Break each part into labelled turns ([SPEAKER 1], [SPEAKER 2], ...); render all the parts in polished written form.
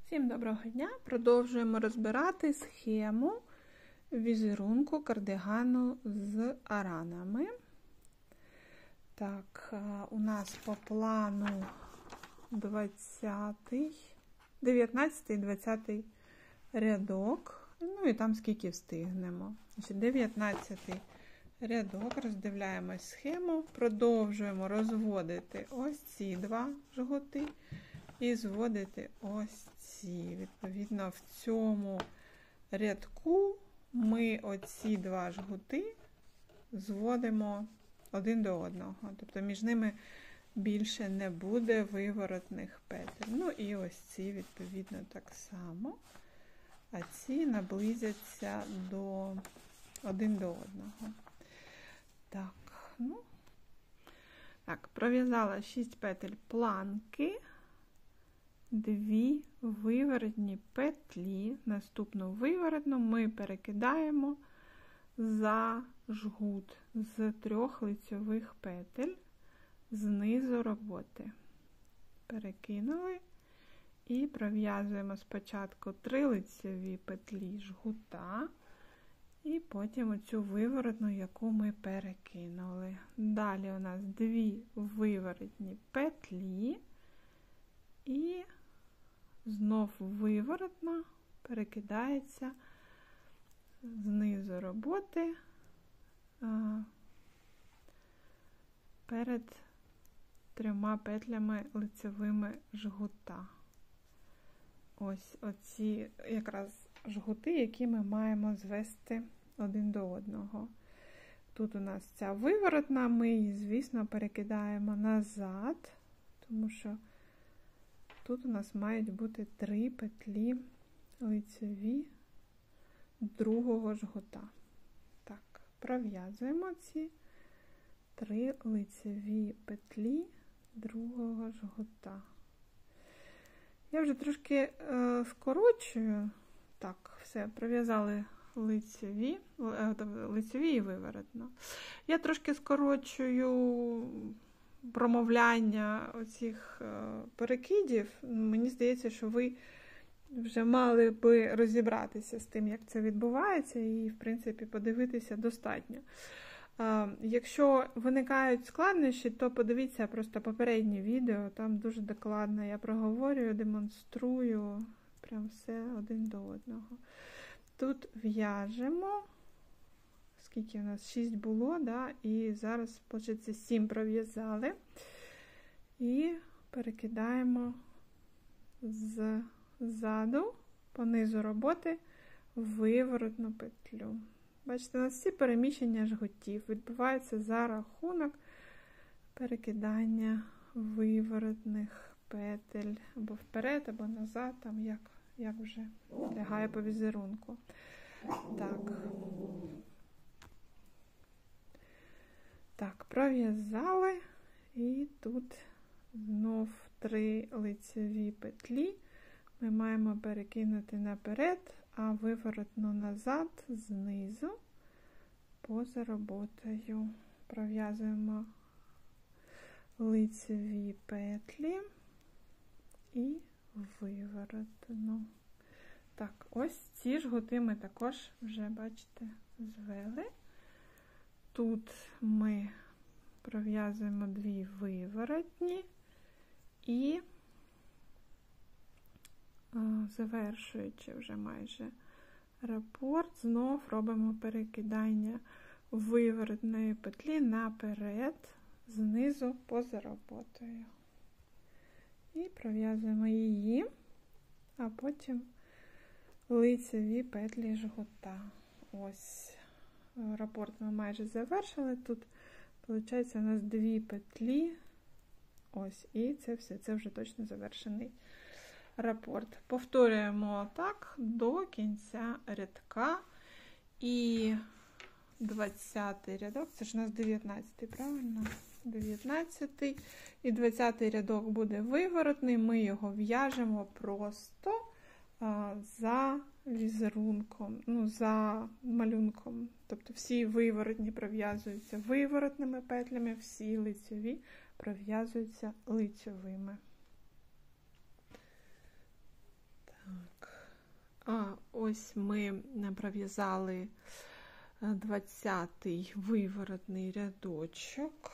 [SPEAKER 1] Всім доброго дня! Продовжуємо розбирати схему візерунку кардигану з аранами. Так, у нас по плану 19 і 20 рядок. Ну і там скільки встигнемо. 19 рядок, роздивляємось схему, продовжуємо розводити ось ці два жгути і зводити ось ці. Відповідно, в цьому рядку ми оці два жгути зводимо один до одного. Тобто між ними більше не буде виворотних петель. Ну і ось ці, відповідно, так само. А ці наблизяться один до одного. Так, пров'язала 6 петель планки, 2 виворотні петлі. Наступну виворотну ми перекидаємо за жгут з 3 лицьових петель знизу роботи. Перекинули і пров'язуємо спочатку 3 лицьові петлі жгута, і потім оцю виворотну, яку ми перекинули. Далі у нас 2 виворотні петлі і знов виворотна перекидається знизу роботи перед 3 петлями лицевими жгута. Ось оці якраз жгути, які ми маємо звести один до одного. Тут у нас ця виворотна, ми її, звісно, перекидаємо назад, тому що тут у нас мають бути 3 петлі лицеві другого жгута. Так, пров'язуємо ці 3 лицеві петлі другого жгута. Я вже трошки скорочую. Так, все, пров'язали лицеві і виворотно. Я трошки скорочую промовляння оцих перекидів. Мені здається, що ви вже мали би розібратися з тим, як це відбувається, і, в принципі, подивитися достатньо. Якщо виникають складнощі, то подивіться просто попереднє відео, там дуже докладно я проговорюю, демонструю, прям все один до одного. Тут в'яжемо, скільки у нас 6 було, да? І зараз, виходить, 7 пров'язали. І перекидаємо ззаду, по низу роботи, виворотну петлю. Бачите, у нас всі переміщення жгутів відбуваються за рахунок перекидання виворотних петель або вперед, або назад, там як вже лягає по візерунку. Так, пров'язали, і тут знов 3 лицеві петлі ми маємо перекинути наперед, а виворотну назад знизу поза роботою. Пров'язуємо лицеві петлі і виворотну. Так, ось ці жгути ми також вже, бачите, звели. Тут ми пров'язуємо 2 виворотні і завершуючи вже майже рапорт, знов робимо перекидання виворотної петлі наперед, знизу поза роботою. І пров'язуємо її, а потім лицеві петлі жгута. Ось рапорт ми майже завершили. Тут, виходить, у нас 2 петлі. Ось, і це все, це вже точно завершений рапорт. Повторюємо так до кінця рядка. І 20 рядок, це ж у нас 19, правильно? 19 і 20 рядок буде виворотний, ми його в'яжемо просто за візерунком, за малюнком. Тобто всі виворотні пров'язуються виворотними петлями, всі лицеві пров'язуються лицевими. ось ми пров'язали 20-й виворотний рядочок.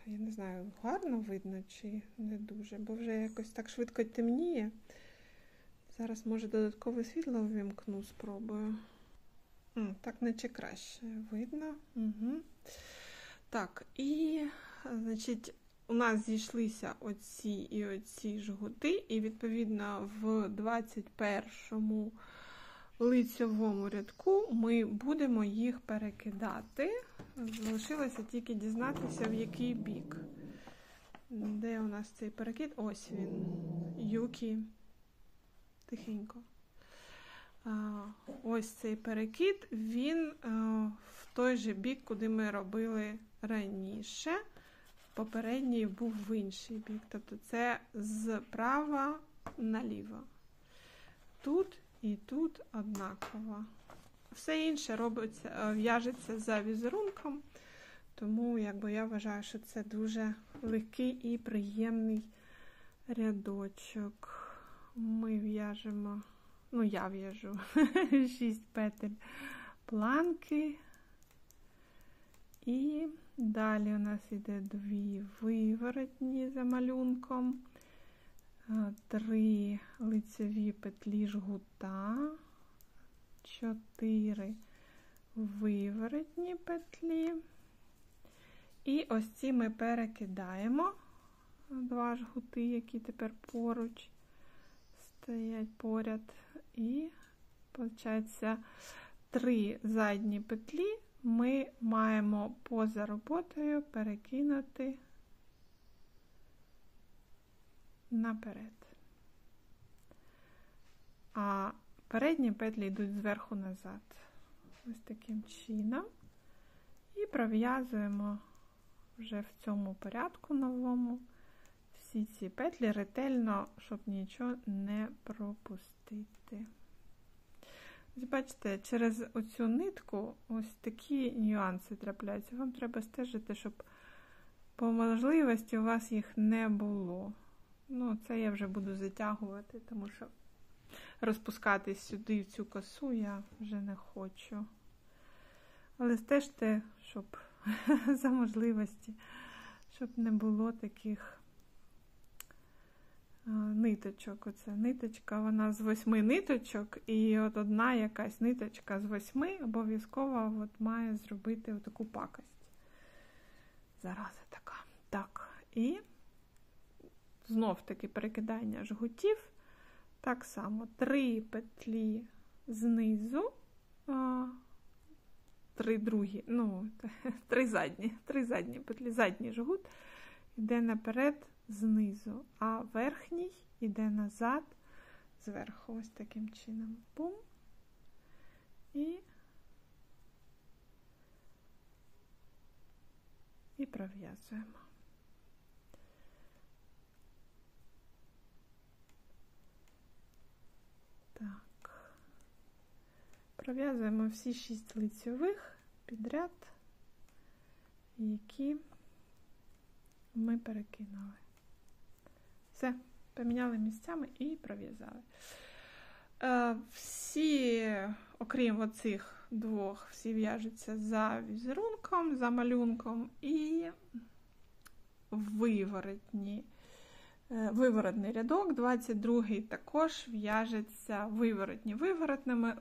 [SPEAKER 1] Я не знаю, гарно видно чи не дуже, бо вже якось так швидко темніє. Зараз, може, додаткове світло ввімкну, спробую. Так наче краще видно. Угу. Так, і, значить, у нас зійшлися оці і оці жгути, і, відповідно, в 21-му лицьовому рядку ми будемо їх перекидати. Залишилося тільки дізнатися, в який бік. Де у нас цей перекид? Ось він. Юкі. Тихенько. Ось цей перекид, він в той же бік, куди ми робили раніше. Попередній був в інший бік. Тобто це зправа наліво. Тут і тут однаково. Все інше робиться, в'яжеться за візерунком, тому я вважаю, що це дуже легкий і приємний рядочок. Ми в'яжемо, я в'яжу 6 петель планки. І далі у нас йде 2 виворотні за малюнком, 3 лицеві петлі жгута, 4 виворотні петлі. І ось ці ми перекидаємо 2 жгути, які тепер поруч стоять поряд. І, виходить, 3 задні петлі ми маємо поза роботою перекинути наперед. А передні петлі йдуть зверху назад. Ось таким чином. І пров'язуємо вже в цьому порядку новому всі ці петлі ретельно, щоб нічого не пропустити. Ось бачите, через оцю нитку ось такі нюанси трапляються. Вам треба стежити, щоб по можливості у вас їх не було. Це я вже буду затягувати, тому що розпускатись сюди в цю косу я вже не хочу. Але стежте, щоб за можливості, щоб не було таких ниточок. Оця ниточка, вона з 8 ниточок, і от одна якась ниточка з 8 обов'язково має зробити таку пакость. Зараза така. Так, і знов-таки перекидання жгутів. Так само 3 петлі знизу, 3 другі, 3 задні петлі, задній жгут йде наперед знизу, а верхній йде назад зверху. Ось таким чином. Бум. І пров'язуємо. Так. Пров'язуємо всі 6 лицьових підряд, які ми перекинули. Все, поміняли місцями і пров'язали. Всі, окрім оцих 2, всі в'яжуться за візерунком, за малюнком і виворотний рядок, 22-й також в'яжеться виворотніми,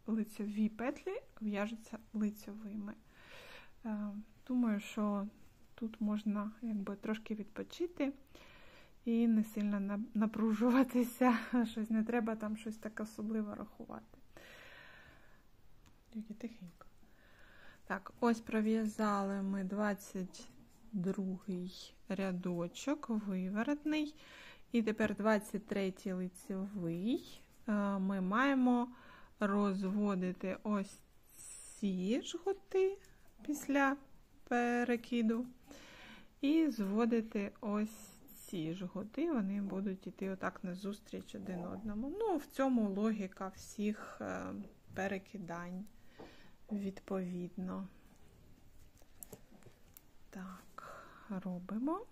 [SPEAKER 1] лицьові петлі в'яжуться лицьовими. Думаю, що тут можна трошки відпочити і не сильно напружуватися, щось не треба там щось так особливо рахувати. Тільки тихенько. Так, ось пров'язали ми 22-й рядочок, виворотний, і тепер 23-й лицьовий. Ми маємо розводити ось ці жгути після перекиду і зводити ось ці жгути, вони будуть йти отак назустріч один одному. В цьому логіка всіх перекидань відповідно. Так, робимо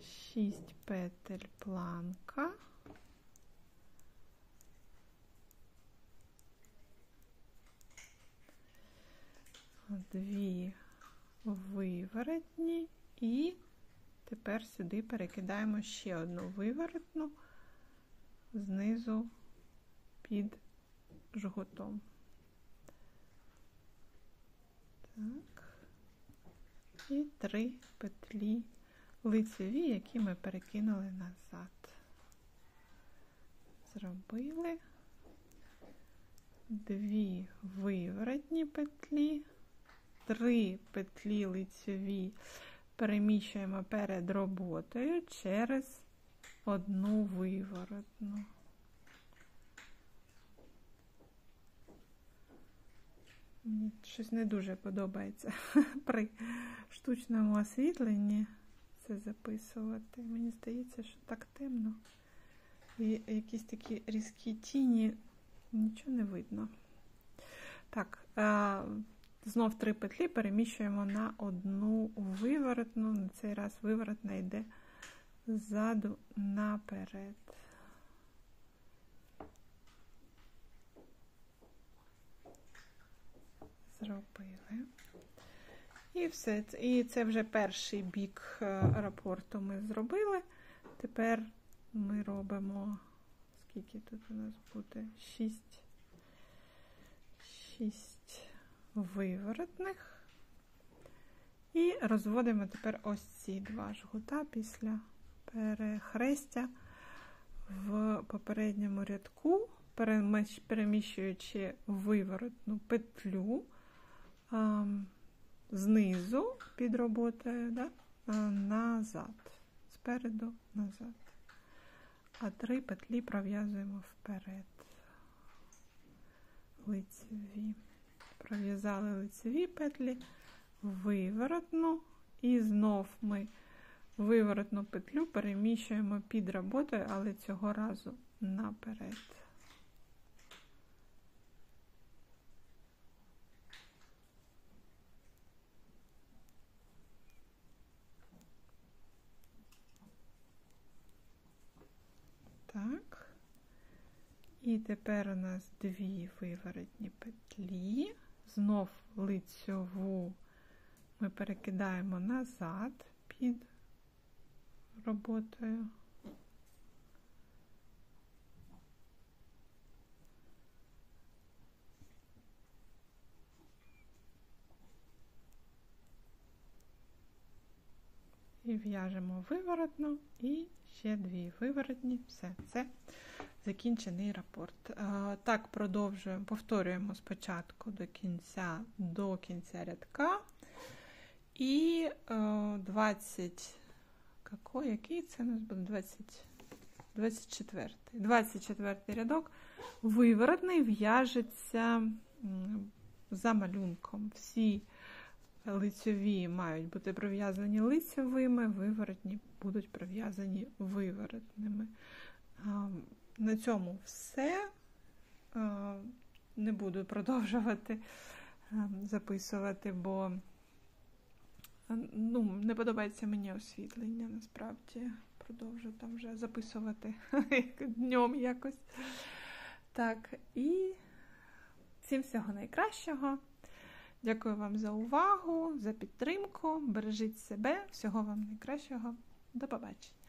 [SPEAKER 1] 6 петель планка, 2 виворотні і тепер сюди перекидаємо ще одну виворотну знизу під жгутом. Так. І 3 петлі лицеві, які ми перекинули назад. Зробили 2 виворотні петлі, 3 петлі лицеві переміщуємо перед роботою через одну виворотну. Мені щось не дуже подобається при штучному освітленні це записувати. Мені здається, що так темно. І якісь такі різкі тіні, нічого не видно. Так, знов 3 петлі переміщуємо на одну виворотну. На цей раз виворотна йде ззаду наперед. Зробили. І все. І це вже перший бік рапорту ми зробили. Тепер ми робимо, скільки тут у нас буде? 6 виворотних. І розводимо тепер ось ці 2 жгута після перехрестя в попередньому рядку, переміщуючи виворотну петлю знизу під роботою, да, назад, спереду назад. А 3 петлі пров'язуємо вперед. Лицеві. Пров'язали лицеві петлі, виворотну, і знов ми виворотну петлю переміщуємо під роботою, але цього разу наперед. Так. І тепер у нас 2 виворотні петлі. Знов лицьову ми перекидаємо назад під роботою. І в'яжемо виворотну і ще 2 виворотні. Все, це закінчений рапорт. Так продовжуємо, повторюємо спочатку до кінця рядка. І 24 це у нас буде 24 рядок виворотний в'яжеться за малюнком. Всі лицьові мають бути пров'язані лицьовими, виворотні будуть пров'язані виворотними. На цьому все. Не буду продовжувати записувати, бо не подобається мені освітлення, насправді. Продовжу там вже записувати днем якось. Так, і всім всього найкращого. Дякую вам за увагу, за підтримку. Бережіть себе. Всього вам найкращого. До побачення.